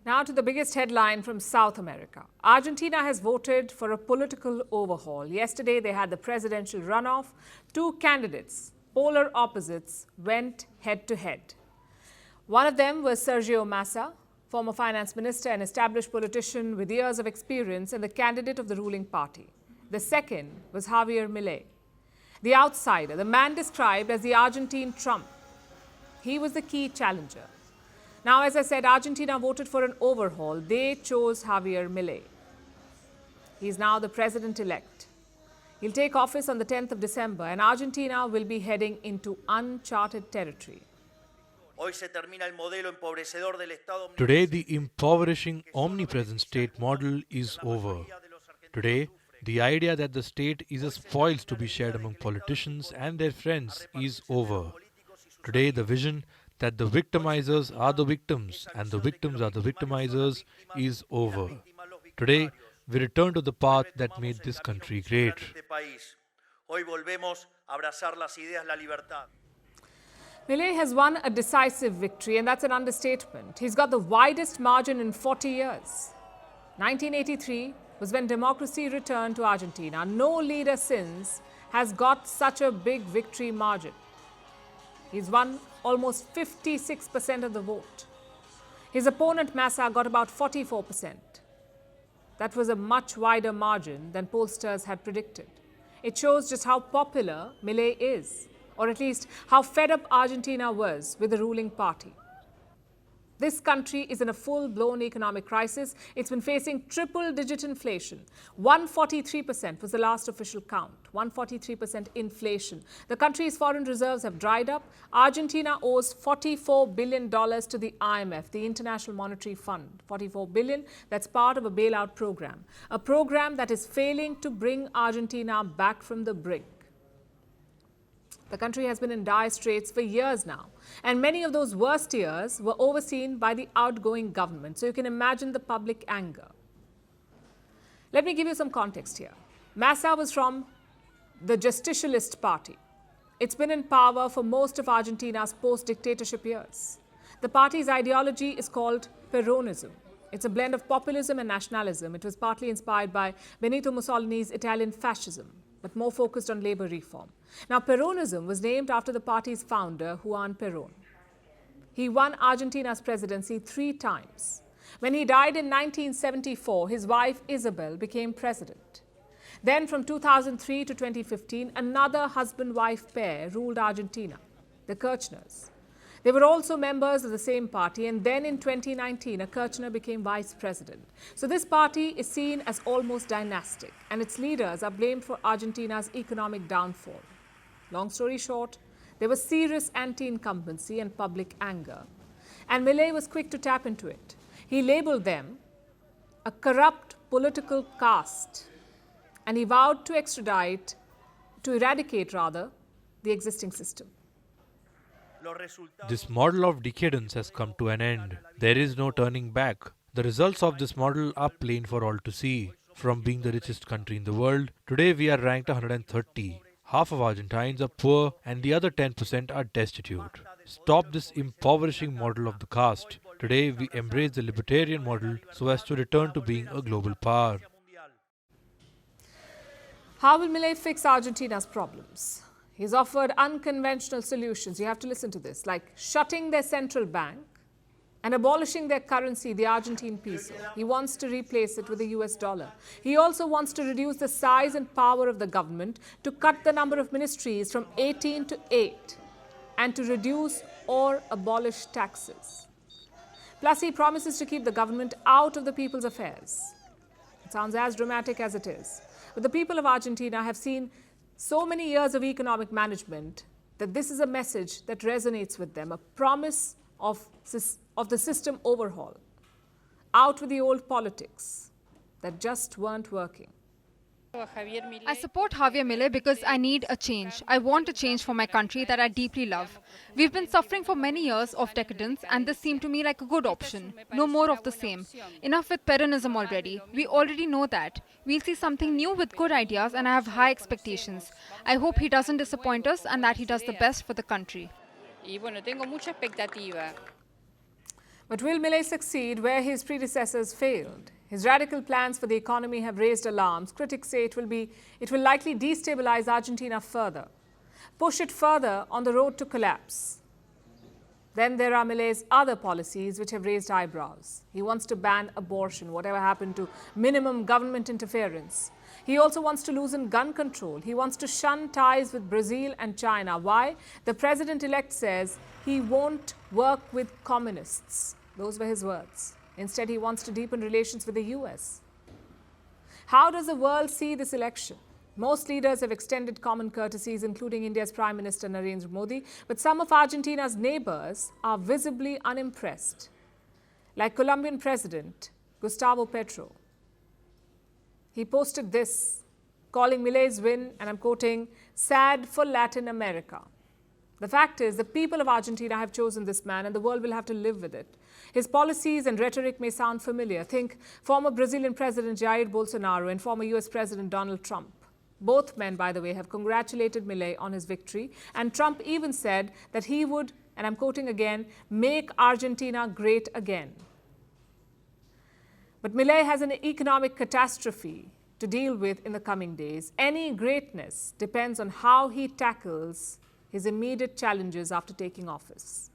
Now to the biggest headline from South America. Argentina has voted for a political overhaul. Yesterday, they had the presidential runoff. Two candidates, polar opposites, went head-to-head. One of them was Sergio Massa, former finance minister and established politician with years of experience and the candidate of the ruling party. The second was Javier Milei, the outsider, the man described as the Argentine Trump. He was the key challenger. Now, as I said, Argentina voted for an overhaul. They chose Javier Milei. He's now the president-elect. He'll take office on the 10th of December, and Argentina will be heading into uncharted territory. Today, the impoverishing omnipresent state model is over. Today, the idea that the state is a spoils to be shared among politicians and their friends is over. Today, the vision that the victimizers are the victims and the victims are the victimizers is over. Today, we return to the path that made this country great. Milei has won a decisive victory, and that's an understatement. He's got the widest margin in 40 years. 1983 was when democracy returned to Argentina. No leader since has got such a big victory margin. He's won almost 56% of the vote. His opponent, Massa, got about 44%. That was a much wider margin than pollsters had predicted. It shows just how popular Milei is, or at least how fed up Argentina was with the ruling party. This country is in a full-blown economic crisis. It's been facing triple-digit inflation. 143% was the last official count. 143% inflation. The country's foreign reserves have dried up. Argentina owes $44 billion to the IMF, the International Monetary Fund. $44 billion, that's part of a bailout program. A program that is failing to bring Argentina back from the brink. The country has been in dire straits for years now, and many of those worst years were overseen by the outgoing government, so you can imagine the public anger. Let me give you some context here. Massa was from the Justicialist Party. It's been in power for most of Argentina's post-dictatorship years. The party's ideology is called Peronism. It's a blend of populism and nationalism. It was partly inspired by Benito Mussolini's Italian fascism, but more focused on labor reform. Now, Peronism was named after the party's founder, Juan Perón. He won Argentina's presidency 3 times. When he died in 1974, his wife Isabel became president. Then from 2003 to 2015, another husband-wife pair ruled Argentina, the Kirchners. They were also members of the same party, and then in 2019, a Kirchner became vice president. So this party is seen as almost dynastic, and its leaders are blamed for Argentina's economic downfall. Long story short, there was serious anti-incumbency and public anger, and Milei was quick to tap into it. He labeled them a corrupt political caste, and he vowed to eradicate the existing system. This model of decadence has come to an end. There is no turning back. The results of this model are plain for all to see. From being the richest country in the world, today we are ranked 130. Half of Argentines are poor and the other 10% are destitute. Stop this impoverishing model of the caste. Today we embrace the libertarian model so as to return to being a global power. How will Milei fix Argentina's problems? He's offered unconventional solutions. You have to listen to this, like shutting their central bank and abolishing their currency, the Argentine Peso. He wants to replace it with the US dollar. He also wants to reduce the size and power of the government, to cut the number of ministries from 18 to 8, and to reduce or abolish taxes. Plus, he promises to keep the government out of the people's affairs. It sounds as dramatic as it is. But the people of Argentina have seen so many years of economic management that this is a message that resonates with them, a promise of the system overhaul. Out with the old politics that just weren't working. I support Javier Milei because I need a change. I want a change for my country that I deeply love. We've been suffering for many years of decadence, and this seemed to me like a good option. No more of the same. Enough with Peronism already. We already know that. We'll see something new with good ideas, and I have high expectations. I hope he doesn't disappoint us and that he does the best for the country. But will Milei succeed where his predecessors failed? His radical plans for the economy have raised alarms. Critics say it will likely destabilize Argentina further, push it further on the road to collapse. Then there are Milei's other policies which have raised eyebrows. He wants to ban abortion, whatever happened to minimum government interference. He also wants to loosen gun control. He wants to shun ties with Brazil and China. Why? The president-elect says he won't work with communists. Those were his words. Instead, he wants to deepen relations with the US. How does the world see this election? Most leaders have extended common courtesies, including India's Prime Minister Narendra Modi, but some of Argentina's neighbors are visibly unimpressed, like Colombian President Gustavo Petro. He posted this, calling Milei's win, and I'm quoting, "sad for Latin America." The fact is, the people of Argentina have chosen this man, and the world will have to live with it. His policies and rhetoric may sound familiar. Think former Brazilian President Jair Bolsonaro and former US President Donald Trump. Both men, by the way, have congratulated Milei on his victory, and Trump even said that he would, and I'm quoting again, "make Argentina great again." But Milei has an economic catastrophe to deal with in the coming days. Any greatness depends on how he tackles his immediate challenges after taking office.